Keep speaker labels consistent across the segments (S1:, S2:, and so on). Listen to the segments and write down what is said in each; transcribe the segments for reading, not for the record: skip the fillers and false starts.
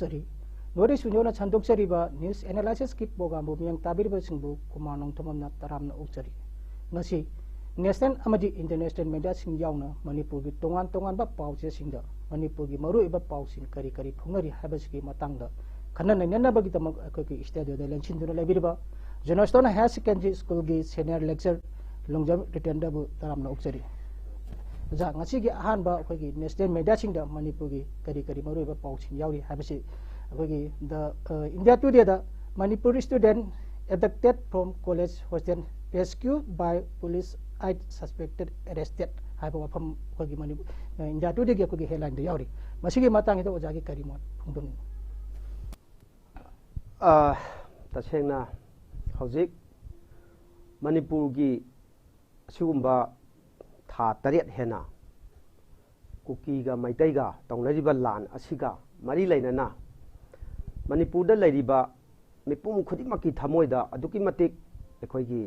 S1: ꯍꯧꯗꯣꯛꯆꯔꯤ north east ꯋꯤꯟꯗꯣꯅ ꯁꯟꯗꯣꯛꯆꯔꯤꯕ news ꯑꯦꯅꯥꯂꯥꯏꯁꯤꯁꯀꯤ ꯄ꯭ꯔꯣꯒ꯭ꯔꯥꯝꯕꯨ ꯃꯤꯌꯥꯝ ꯇꯥꯕꯤꯔꯤꯕꯁꯤꯡꯕꯨ ꯀꯨꯃꯥꯔ ꯅꯣꯡꯊꯃꯝꯅ ꯇꯔꯥꯝꯅ ꯑꯣꯛꯆꯔꯤ ꯉꯁꯤ ꯅꯦꯁꯅꯦꯜ ꯑꯃꯗꯤ ꯏꯟꯇꯔꯅꯦꯁꯅꯦꯜ ꯃꯤडियाꯁꯤꯡ ꯌꯥꯎꯅ ꯃꯅꯤꯄꯨꯔꯒꯤ ꯇꯣꯉꯥꯟ ꯇꯣꯉꯥꯟꯕ ꯄꯥꯎꯆꯦꯁꯤꯡꯗ ꯃꯅꯤꯄꯨꯔꯒꯤ ꯃꯔꯨꯑꯣꯏꯕ ꯄꯥꯎꯁꯤꯡ ꯀꯔꯤ ꯀꯔꯤ ꯐꯣꯡꯅꯔꯤ ꯍꯥꯏꯕꯁꯤꯒꯤ ꯃꯇꯥꯡꯗ ꯈꯟꯅ ꯅꯩꯅꯅꯕꯒꯤꯗꯃꯛ ꯑꯩꯈꯣꯏꯒꯤ ꯁ꯭ꯇꯨꯗꯤꯑꯣꯗ ꯂꯦꯡꯁꯤꯟꯗꯨꯅ ꯂꯩꯕꯤꯔꯤꯕ ꯖꯣꯅꯣꯁꯇꯣꯟ ꯍꯥꯌꯔ ꯁꯦꯀꯦꯟꯗꯔꯤ ꯁ꯭ꯀꯨꯜꯒꯤ ꯁꯦꯅꯤꯌꯔ ꯂꯦꯛꯆꯔ ꯂꯣꯡꯖꯝ ꯔꯤꯇꯦꯟꯗꯕꯨ ꯇꯔꯥꯝꯅ ꯑꯣꯛꯆꯔꯤ ꯑꯣꯖꯥ ꯉꯁꯤꯒꯤ ꯑꯍꯥꯟꯕ ꯑꯩꯈꯣꯏꯒꯤ ꯅꯦꯁꯅꯦꯜ ꯃꯤडियाꯁꯤꯡꯗ ꯃꯅꯤꯄꯨꯔꯒꯤ ꯀꯔꯤ ꯃꯔꯨꯑꯣꯏꯕ ꯄꯥꯎꯁꯤꯡ ꯌꯥꯎꯔꯤ ꯍꯥꯏꯕꯁꯤ ꯑꯩꯈꯣꯏꯒꯤ ꯗ ꯏꯟꯗꯤꯌꯥ ꯇꯨꯗꯦꯗ Manipur student abducted from college hostel rescue by police 8 suspected arrested ꯍꯥꯏꯕ ꯋꯥꯐꯝ ꯑꯩꯈꯣꯏꯒꯤ ꯏꯟꯗꯤꯌꯥ ꯇꯨꯗꯦꯒꯤ ꯑꯩꯈꯣꯏꯒꯤ ꯍꯦꯗꯂꯥꯏꯟꯗ ꯌꯥꯎꯔꯤ ꯃꯁꯤꯒꯤ ꯃꯇꯥꯡꯗ ꯑꯣꯖꯥꯒꯤ ꯀꯔꯤ ꯃꯣꯠ ꯐꯣꯡꯗꯣꯛꯅꯤꯡꯉꯤ
S2: ꯇꯁꯦꯡꯅ ꯍꯧꯖꯤꯛ ꯃꯅꯤꯄꯨꯔꯒꯤ ꯑꯁꯤꯒꯨꯝꯕ ꯊꯥ 7 ꯍꯦꯟꯅ ꯀꯨꯀꯤꯒ ꯃꯩꯇꯩꯒ ꯇꯧꯅꯔꯤꯕ ꯂꯥꯟ ꯑꯁꯤꯒ ꯃꯔꯤ ꯂꯩꯅꯅ ꯃꯅꯤꯄꯨꯔꯗ ꯂꯩꯔꯤꯕ ꯃꯤꯄꯨꯝ ꯈꯨꯗꯤꯡꯃꯛꯀꯤ ꯊꯃꯣꯏꯗ ꯑꯗꯨꯛꯀꯤ ꯃꯇꯤꯛ ꯑꯩꯈꯣꯏꯒꯤ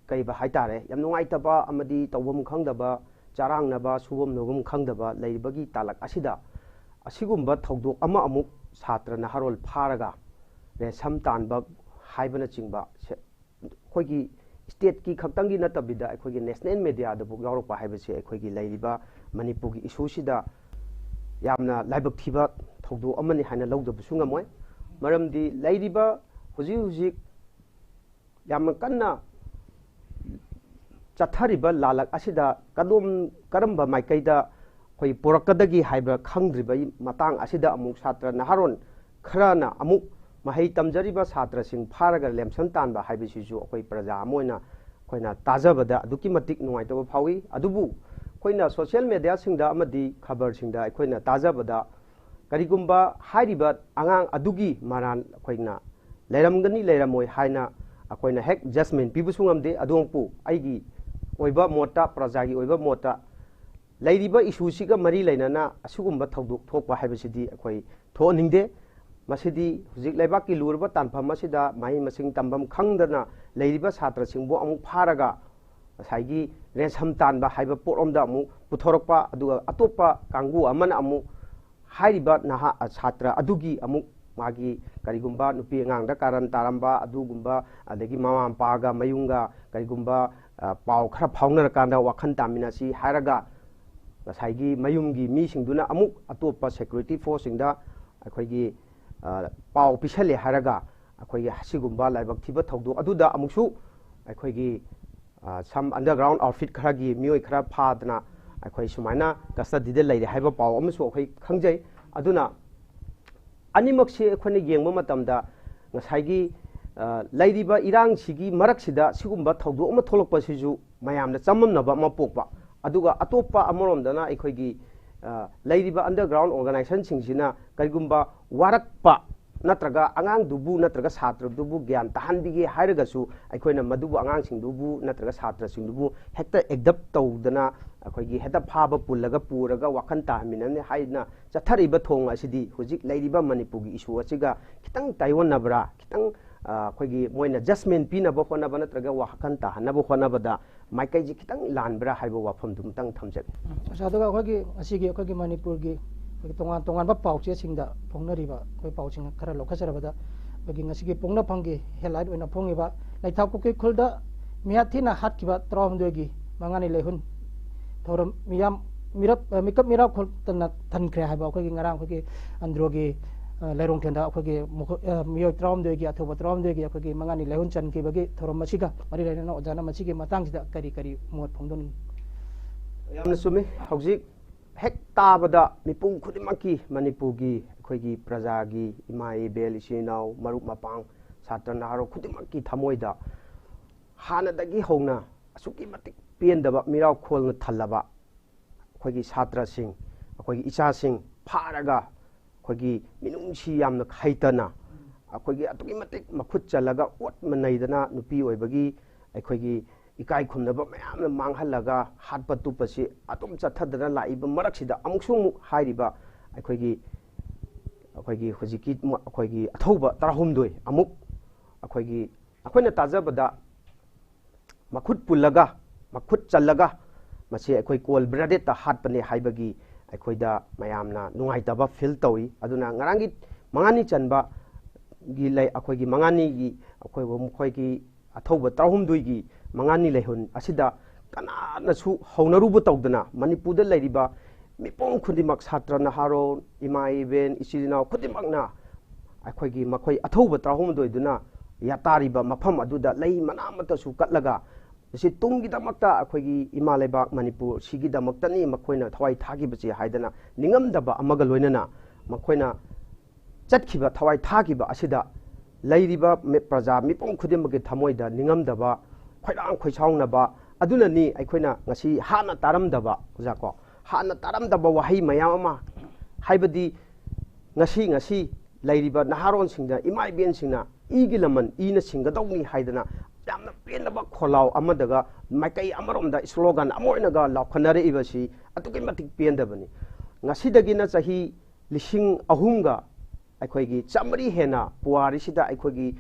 S2: ꯀꯩꯕ ꯍꯥꯏꯇꯥꯔꯦ ꯌꯥꯝ ꯅꯨꯡꯉꯥꯏꯇꯕ ꯑꯃꯗꯤ ꯇꯧꯐꯝ ꯈꯪꯗꯕ ꯆꯔꯥꯡꯅꯕ ꯁꯨꯐꯝ ꯅꯣꯐꯝ ꯈꯪꯗꯕ ꯂꯩꯔꯤꯕꯒꯤ ꯇꯥꯂꯛ ꯑꯁꯤꯗ ꯑꯁꯤꯒꯨꯝꯕ ꯊꯧꯗꯣꯛ ꯑꯃꯨꯛ ꯁꯥꯇ꯭ꯔ ꯅꯍꯥꯔꯣꯜ ꯐꯥꯔꯒ ꯔꯦꯟꯁꯝ ꯇꯥꯟꯕ ꯍꯥꯏꯕꯅꯆꯤꯡꯕ ꯑꯩꯈꯣꯏꯒꯤ ꯁ꯭ꯇꯦꯠꯀꯤ ꯈꯛꯇꯪꯒꯤ ꯅꯠꯇꯕꯤꯗ ꯑꯩꯈꯣꯏꯒꯤ ꯅꯦꯁꯅꯦꯜ ꯃꯤडियाꯗꯕꯨ ꯌꯥꯎꯔꯛꯄ ꯍꯥꯏꯕꯁꯤ ꯑꯩꯈꯣꯏꯒꯤ ꯂꯩꯔꯤꯕ ꯃꯅꯤꯄꯨꯔꯒꯤ ꯏꯁꯨꯁꯤꯗ ꯌꯥꯝꯅ ꯂꯥꯏꯕꯛ ꯊꯤꯕ ꯊꯧꯗꯣꯛ ꯑꯃꯅꯤ ꯍꯥꯏꯅ ꯂꯧꯗꯕꯁꯨ ꯉꯝꯃꯣꯏ ꯃꯔꯝꯗꯤ ꯂꯩꯔꯤꯕ ꯍꯧꯖꯤꯛ ꯌꯥꯝꯅ ꯀꯟꯅ ꯆꯠꯊꯔꯤꯕ ꯂꯥꯜꯂꯛ ꯑꯁꯤꯗ ꯀꯔꯝꯕ ꯃꯥꯏꯀꯩꯗ ꯑꯩꯈꯣꯏ ꯄꯣꯔꯛꯀꯗꯒꯦ ꯍꯥꯏꯕ ꯈꯪꯗ꯭ꯔꯤꯕꯒꯤ ꯃꯇꯥꯡ ꯑꯁꯤꯗ ꯑꯃꯨꯛ ꯁꯥꯇ꯭ꯔ ꯅꯍꯥꯔꯣꯟ ꯈꯔꯅ ꯑꯃꯨꯛ ꯃꯍꯩ ꯇꯝꯖꯔꯤꯕ ꯁꯥꯇ꯭ꯔꯁꯤꯡ ꯐꯥꯔꯒ ꯂꯦꯝꯁꯟ ꯇꯥꯟꯕ ꯍꯥꯏꯕꯁꯤꯁꯨ ꯑꯩꯈꯣꯏ ꯄ꯭ꯔꯖꯥ ꯑꯃ ꯑꯣꯏꯅ ꯑꯩꯈꯣꯏꯅ ꯇꯥꯖꯕꯗ ꯑꯗꯨꯛꯀꯤ ꯃꯇꯤꯛ ꯅꯨꯡꯉꯥꯏꯇꯕ ꯐꯥꯎꯏ ꯑꯗꯨꯕꯨ ꯑꯩꯈꯣꯏꯅ ꯁꯣꯁꯤꯌꯦꯜ ꯃꯤडियाꯁꯤꯡꯗ ꯑꯃꯗꯤ ꯈꯕꯔꯁꯤꯡꯗ ꯑꯩꯈꯣꯏꯅ ꯇꯥꯖꯕꯗ ꯀꯔꯤꯒꯨꯝꯕ ꯍꯥꯏꯔꯤꯕ ꯑꯉꯥꯡ ꯑꯗꯨꯒꯤ ꯃꯔꯥꯜ ꯑꯩꯈꯣꯏꯅ ꯂꯩꯔꯝꯒꯅꯤ ꯂꯩꯔꯝꯃꯣꯏ ꯍꯥꯏꯅ ꯑꯩꯈꯣꯏꯅ ꯍꯦꯛ ꯖꯁꯃꯦꯟ ꯄꯤꯕꯁꯨ ꯉꯝꯗꯦ ꯑꯗꯨꯃꯛꯄꯨ ꯑꯩꯒꯤ ꯑꯣꯏꯕ ꯃꯣꯠꯇ ꯄ꯭ꯔꯖꯥꯒꯤ ꯑꯣꯏꯕ ꯃꯣꯠꯇ ꯂꯩꯔꯤꯕ ꯏꯁꯨꯁꯤꯒ ꯃꯔꯤ ꯂꯩꯅꯅ ꯑꯁꯤꯒꯨꯝꯕ ꯊꯧꯗꯣꯛ ꯊꯣꯛꯄ ꯍꯥꯏꯕꯁꯤꯗꯤ ꯑꯩꯈꯣꯏ ꯊꯣꯛꯍꯟꯅꯤꯡꯗꯦ ꯃꯁꯤꯗꯤ ꯍꯧꯖꯤꯛ ꯂꯩꯕꯥꯛꯀꯤ ꯂꯨꯔꯕ ꯇꯥꯟꯐꯝ ꯑꯁꯤꯗ ꯃꯍꯩ ꯃꯁꯤꯡ ꯇꯝꯐꯝ ꯈꯪꯗꯅ ꯂꯩꯔꯤꯕ ꯁꯥꯇ꯭ꯔꯁꯤꯡꯕꯨ ꯑꯃꯨꯛ ꯐꯥꯔꯒ ꯉꯁꯥꯏꯒꯤ ꯔꯦꯟꯁꯝ ꯇꯥꯟꯕ ꯍꯥꯏꯕ ꯄꯣꯠꯂꯣꯝꯗ ꯑꯃꯨꯛ ꯄꯨꯊꯣꯔꯛꯄ ꯑꯗꯨꯒ ꯑꯇꯣꯞꯄ ꯀꯥꯡꯕꯨ ꯑꯃꯅ ꯑꯃꯨꯛ ꯍꯥꯏꯔꯤꯕ ꯁꯥꯇ꯭ꯔ ꯑꯗꯨꯒꯤ ꯑꯃꯨꯛ ꯃꯥꯒꯤ ꯀꯔꯤꯒꯨꯝꯕ ꯅꯨꯄꯤ ꯑꯉꯥꯡꯗ ꯀꯥꯔꯟ ꯇꯥꯔꯝꯕ ꯑꯗꯨꯒꯨꯝꯕ ꯑꯗꯒꯤ ꯃꯃꯥ ꯃꯄꯥꯒ ꯃꯌꯨꯝꯒ ꯀꯔꯤꯒꯨꯝꯕ ꯄꯥꯎ ꯈꯔ ꯐꯥꯎꯅꯔꯀꯥꯟꯗ ꯋꯥꯈꯜ ꯇꯥꯃꯤꯟꯅꯁꯤ ꯍꯥꯏꯔꯒ ꯉꯁꯥꯏꯒꯤ ꯃꯌꯨꯝꯒꯤ ꯃꯤꯁꯤꯡꯗꯨꯅ ꯑꯃꯨꯛ ꯑꯇꯣꯞꯄ ꯁꯦꯀ꯭ꯌꯨꯔꯤꯇꯤ ꯐꯣꯔꯁꯁꯤꯡꯗ ꯑꯩꯈꯣꯏꯒꯤ ꯄꯥꯎ ꯄꯤꯁꯜꯂꯦ ꯍꯥꯏꯔꯒ ꯑꯩꯈꯣꯏꯒꯤ ꯑꯁꯤꯒꯨꯝꯕ ꯂꯥꯏꯕꯛ ꯊꯤꯕ ꯊꯧꯗꯣꯛ ꯑꯗꯨꯗ ꯑꯃꯨꯛꯁꯨ ꯑꯩꯈꯣꯏꯒꯤ ꯁꯝ ꯑꯟꯗꯔꯒ꯭ꯔꯥꯎꯟ ꯑꯥꯎꯠꯐꯤꯠ ꯈꯔꯒꯤ ꯃꯤꯑꯣꯏ ꯈꯔ ꯐꯥꯗꯅ ꯑꯩꯈꯣꯏ ꯁꯨꯃꯥꯏꯅ ꯀꯁꯇꯗꯤꯗ ꯂꯩꯔꯦ ꯍꯥꯏꯕ ꯄꯥꯎ ꯑꯃꯁꯨ ꯑꯩꯈꯣই ꯈꯪꯖꯩ ꯑꯗꯨꯅ ꯑꯅꯤꯃꯛꯁꯤ ꯑꯩꯈꯣꯏꯅ ꯌꯦꯡꯕ ꯃꯇꯝꯗ ꯉꯁꯥꯏꯒꯤ ꯂꯩꯔꯤꯕ ꯏꯔꯥꯡꯁꯤꯒꯤ ꯃꯔꯛꯁꯤꯗ ꯁꯤꯒꯨꯝꯕ ꯊꯧꯗꯣꯛ ꯑꯃ ꯊꯣꯛꯂꯛꯄꯁꯤꯁꯨ ꯃꯌꯥꯝꯅ ꯆꯃꯝꯅꯕ ꯑꯃ ꯄꯣꯛꯄ ꯑꯗꯨꯒ ꯑꯇꯣꯞꯄ ꯑꯃꯔꯣꯝꯗꯅ ꯑꯩꯈꯣꯏꯒꯤ ꯂꯩꯔꯤꯕ ꯑꯟꯗꯔꯒ꯭ꯔꯥꯎꯟ ꯑꯣꯔꯒꯅꯥꯏꯖꯦꯁꯟꯁꯤꯡꯁꯤꯅ ꯀꯔꯤꯒꯨꯝꯕ ꯋꯥꯔꯛꯄ ꯅꯠꯇ꯭ꯔꯒ ꯑꯉꯥꯡꯗꯨꯕꯨ ꯅꯠꯇ꯭ꯔꯒ ꯁꯥꯇ꯭ꯔꯗꯨꯕꯨ ꯒ꯭ꯌꯥꯟ ꯇꯥꯍꯟꯕꯤꯒꯦ ꯍꯥꯏꯔꯒꯁꯨ ꯑꯩꯈꯣꯏꯅ ꯃꯗꯨꯕꯨ ꯑꯉꯥꯡꯁꯤꯡꯗꯨꯕꯨ ꯅꯠꯇ꯭ꯔꯒ ꯁꯥꯇ꯭ꯔꯁꯤꯡꯗꯨꯕꯨ ꯍꯦꯛꯇ ꯑꯦꯛꯗꯞ ꯇꯧꯗꯅ ꯑꯩꯈꯣꯏꯒꯤ ꯍꯦꯛꯇ ꯐꯥꯕ ꯄꯨꯔꯒ ꯋꯥꯈꯜ ꯇꯥꯍꯟꯃꯤꯟꯅꯅꯤ ꯍꯥꯏꯅ ꯆꯠꯊꯔꯤꯕ ꯊꯣꯡ ꯑꯁꯤꯗꯤ ꯍꯧꯖꯤꯛ ꯂꯩꯔꯤꯕ ꯃꯅꯤꯄꯨꯔꯒꯤ ꯏꯁꯨ ꯑꯁꯤꯒ ꯈꯤꯇꯪ ꯇꯥꯏꯑꯣꯟꯅꯕ꯭ꯔꯥ ꯈꯤꯇꯪ ꯑꯩꯈꯣꯏꯒꯤ ꯃꯣꯏꯅ ꯖꯁꯃꯦꯟ ꯄꯤꯅꯕ ꯍꯣꯠꯅꯕ ꯅꯠꯇ꯭ꯔꯒ ꯋꯥꯈꯜ ꯇꯥꯍꯟꯅꯕ ꯍꯣꯠꯅꯕꯗ ꯃꯥꯏꯀꯩꯁꯤ ꯈꯤꯇꯪ ꯂꯥꯟꯕ꯭ꯔꯥ ꯍꯥꯏꯕ ꯋꯥꯐꯝꯗꯨꯃꯇꯪ ꯊꯝꯖꯒꯦ
S1: ꯑꯗꯨꯒ ꯑꯩꯈꯣꯏꯒꯤ ꯉꯁꯤꯒꯤ ꯑꯩꯈꯣꯏꯒꯤ ꯃꯅꯤꯄꯨꯔꯒꯤ ꯑꯩꯈꯣꯏꯒꯤ ꯇꯣꯉꯥꯟ ꯇꯣꯉꯥꯟꯕ ꯄꯥꯎꯆꯦꯁꯤꯡꯗ ꯐꯣꯡꯅꯔꯤꯕ ꯑꯩꯈꯣꯏ ꯄꯥꯎꯁꯤꯡ ꯈꯔ ꯂꯧꯈꯠꯆꯔꯕꯗ ꯑꯩꯈꯣꯏꯒꯤ ꯉꯁꯤꯒꯤ ꯄꯣꯛꯅꯐꯝꯒꯤ ꯍꯦꯗꯂꯥꯏꯟ ꯑꯣꯏꯅ ꯐꯣꯡꯉꯤꯕ ꯂꯩꯊꯥꯎꯄꯨꯈ꯭ꯔꯤ ꯈꯨꯜꯗ ꯃꯤꯌꯥꯊꯤꯅ ꯍꯥꯠꯈꯤꯕ 12ꯒꯤ ꯃꯉꯥꯅꯤ ꯂꯩꯍꯨꯟ ꯊꯧꯔꯝ ꯃꯤꯀꯞ ꯃꯤꯔꯥꯎ ꯈꯨꯜꯇꯅ ꯊꯟꯈ꯭ꯔꯦ ꯍꯥꯏꯕ ꯑꯩꯈꯣꯏꯒꯤ ꯉꯔꯥꯡ ꯑꯩꯈꯣꯏꯒꯤ ꯑꯟꯗ꯭ꯔꯣꯒꯤ ꯂꯩꯔꯣꯡꯊꯦꯟꯗ ꯑꯩꯈꯣꯏꯒꯤ ꯃꯤꯑꯣꯏ 12ꯒꯤ ꯑꯊꯧꯕ 12ꯒꯤ ꯑꯩꯈꯣꯏꯒꯤ ꯃꯉꯥꯅꯤ ꯂꯩꯍꯨꯟ ꯆꯟꯈꯤꯕꯒꯤ ꯊꯧꯔꯝ ꯑꯁꯤꯒ ꯃꯔꯤ ꯂꯩꯅꯅ ꯑꯣꯖꯥꯅ ꯃꯁꯤꯒꯤ ꯃꯇꯥꯡꯁꯤꯗ ꯀꯔꯤ ꯃꯣꯠ ꯐꯣꯡꯗꯣꯛꯅꯤꯡꯉꯤ
S2: ꯌꯥꯝꯅ ꯆꯨꯝꯃꯤ ꯍꯧꯖꯤꯛ ꯍꯦꯛ ꯇꯥꯕꯗ ꯃꯤꯄꯨꯝ ꯈꯨꯗꯤꯡꯃꯛꯀꯤ ꯃꯅꯤꯄꯨꯔꯒꯤ ꯑꯩꯈꯣꯏꯒꯤ ꯄ꯭ꯔꯖꯥꯒꯤ ꯏꯃꯥ ꯏꯕꯦꯜ ꯏꯆꯤꯜ ꯏꯅꯥꯎ ꯃꯔꯨꯞ ꯃꯄꯥꯡ ꯁꯥꯇ꯭ꯔ ꯅꯍꯥꯔꯣꯜ ꯈꯨꯗꯤꯡꯃꯛꯀꯤ ꯊꯃꯣꯏꯗ ꯍꯥꯟꯅꯗꯒꯤ ꯍꯧꯅ ꯑꯁꯨꯛꯀꯤ ꯃꯇꯤꯛ ꯄꯦꯟꯗꯕ ꯃꯤꯔꯥꯎꯈꯣꯜꯅ ꯊꯜꯂꯕ ꯑꯩꯈꯣꯏꯒꯤ ꯁꯥꯇ꯭ꯔꯁꯤꯡ ꯑꯩꯈꯣꯏꯒꯤ ꯏꯆꯥꯁꯤꯡ ꯐꯥꯔꯒ ꯑꯩꯈꯣꯏꯒꯤ ꯃꯤꯅꯨꯡꯁꯤ ꯌꯥꯝꯅ ꯍꯩꯇꯅ ꯑꯩꯈꯣꯏꯒꯤ ꯑꯗꯨꯛꯀꯤ ꯃꯇꯤꯛ ꯃꯈꯨꯠ ꯆꯜꯂꯒ ꯑꯣꯠ ꯅꯩꯗꯅ ꯅꯨꯄꯤ ꯑꯣꯏꯕꯒꯤ ꯑꯩꯈꯣꯏꯒꯤ ꯏꯀꯥꯏ ꯈꯨꯝꯅꯕ ꯃꯌꯥꯝꯅ ꯃꯥꯡꯍꯜꯂꯒ ꯍꯥꯠꯄ ꯇꯨꯞꯄꯁꯤ ꯑꯗꯨꯝ ꯆꯠꯊꯗꯅ ꯂꯥꯛꯏꯕ ꯃꯔꯛꯁꯤꯗ ꯑꯃꯨꯛ ꯍꯥꯏꯔꯤꯕ ꯑꯩꯈꯣꯏꯒꯤ ꯍꯧꯖꯤꯛꯀꯤ ꯑꯩꯈꯣꯏꯒꯤ ꯑꯊꯧꯕ 12 ꯑꯃꯨꯛ ꯑꯩꯈꯣꯏꯅ ꯇꯥꯖꯕꯗ ꯃꯈꯨꯠ ꯄꯨꯜꯂꯒ ꯃꯈꯨꯠ ꯆꯜꯂꯒ ꯃꯁꯤ ꯑꯩꯈꯣꯏ ꯀꯣꯜ ꯕ꯭ꯂꯦꯗꯦꯠꯇ ꯍꯥꯠꯄꯅꯦ ꯍꯥꯏꯕꯒꯤ ꯑꯩꯈꯣꯏꯗ ꯃꯌꯥꯝꯅ ꯅꯨꯡꯉꯥꯏꯇꯕ ꯐꯤꯜ ꯇꯧꯏ ꯑꯗꯨꯅ ꯉꯔꯥꯡꯒꯤ ꯃꯉꯥꯅꯤ ꯆꯟꯕ ꯒꯤ ꯂꯩ ꯑꯩꯈꯣꯏꯒꯤ ꯃꯉꯥꯅꯤꯒꯤ ꯑꯩꯈꯣꯏꯒꯤ ꯑꯊꯧꯕ 13ꯒꯤ ꯃꯉꯥꯅꯤ ꯂꯩꯍꯨꯟ ꯑꯁꯤꯗ ꯀꯅꯥꯅꯁꯨ ꯍꯧꯅꯔꯨꯕ ꯇꯧꯗꯅ ꯃꯅꯤꯄꯨꯔꯗ ꯂꯩꯔꯤꯕ ꯃꯤꯄꯨꯝ ꯈꯨꯗꯤꯡꯃꯛ ꯁꯥꯇ꯭ꯔ ꯅꯍꯥꯔꯣꯜ ꯏꯃꯥ ꯏꯕꯦꯟ ꯏꯆꯤꯜ ꯏꯅꯥꯎ ꯈꯨꯗꯤꯡꯃꯛꯅ ꯃꯈꯣꯏ ꯑꯊꯧꯕ 13ꯗꯨꯅ ꯌꯥꯇꯥꯔꯤꯕ ꯃꯐꯝ ꯑꯗꯨꯗ ꯂꯩ ꯃꯅꯥ ꯑꯃꯠꯇꯁꯨ ꯀꯠꯂꯒ ꯃꯁꯤ ꯇꯨꯡꯒꯤꯗꯃꯛꯇ ꯑꯩꯈꯣꯏꯒꯤ ꯏꯃꯥ ꯂꯩꯕꯥꯛ ꯃꯅꯤꯄꯨꯔ ꯁꯤꯒꯤꯗꯃꯛꯇꯅꯤ ꯃꯈꯣꯏꯅ ꯊꯋꯥꯏ ꯊꯥꯈꯤꯕꯁꯤ ꯍꯥꯏꯗꯅ ꯅꯤꯡꯉꯝꯗꯕ ꯑꯃꯒ ꯂꯣꯏꯅꯅ ꯃꯈꯣꯏꯅ ꯆꯠꯈꯤꯕ ꯊꯋꯥꯏ ꯊꯥꯈꯤꯕ ꯑꯁꯤꯗ ꯂꯩꯔꯤꯕ ꯄ꯭ꯔꯖꯥ ꯃꯤꯄꯨꯝ ꯈꯨꯗꯤꯡꯃꯛꯀꯤ ꯊꯃꯣꯏꯗ ꯅꯤꯡꯉꯝꯗꯕ ꯈꯣꯏꯔꯥꯡ ꯈꯣꯏꯁꯥꯎꯅꯕ ꯑꯗꯨꯅꯅꯤ ꯑꯩꯈꯣꯏꯅ ꯉꯁꯤ ꯍꯥꯟꯅ ꯇꯥꯔꯝꯗꯕ ꯑꯣꯖꯥꯀꯣ ꯍꯥꯟꯅ ꯇꯥꯔꯝꯗꯕ ꯋꯥꯍꯩ ꯃꯌꯥꯝ ꯑꯃ ꯍꯥꯏꯕꯗꯤ ꯉꯁꯤ ꯂꯩꯔꯤꯕ ꯅꯍꯥꯔꯣꯟꯁꯤꯡꯗ ꯏꯃꯥ ꯏꯕꯦꯟꯁꯤꯡꯅ ꯏꯒꯤ ꯂꯃꯟ ꯏꯅ ꯁꯤꯡꯒꯗꯧꯅꯤ ꯍꯥꯏꯗꯅ ꯌꯥꯝꯅ ꯄꯦꯟꯗꯕ ꯈꯣꯜꯂꯥꯎ ꯑꯃꯗꯒ ꯃꯥꯏꯀꯩ ꯑꯃꯔꯣꯝꯗ ꯁ꯭ꯂꯣꯒꯥꯟ ꯑꯃ ꯑꯣꯏꯅꯒ ꯂꯥꯎꯈꯠꯅꯔꯛꯏꯕꯁꯤ ꯑꯗꯨꯛꯀꯤ ꯃꯇꯤꯛ ꯄꯦꯟꯗꯕꯅꯤ ꯉꯁꯤꯗꯒꯤꯅ ꯆꯍꯤ 2000ꯒ ꯑꯩꯈꯣꯏꯒꯤ 100 ꯍꯦꯟꯅ ꯄꯨꯋꯥꯔꯤꯁꯤꯗ ꯑꯩꯈꯣꯏꯒꯤ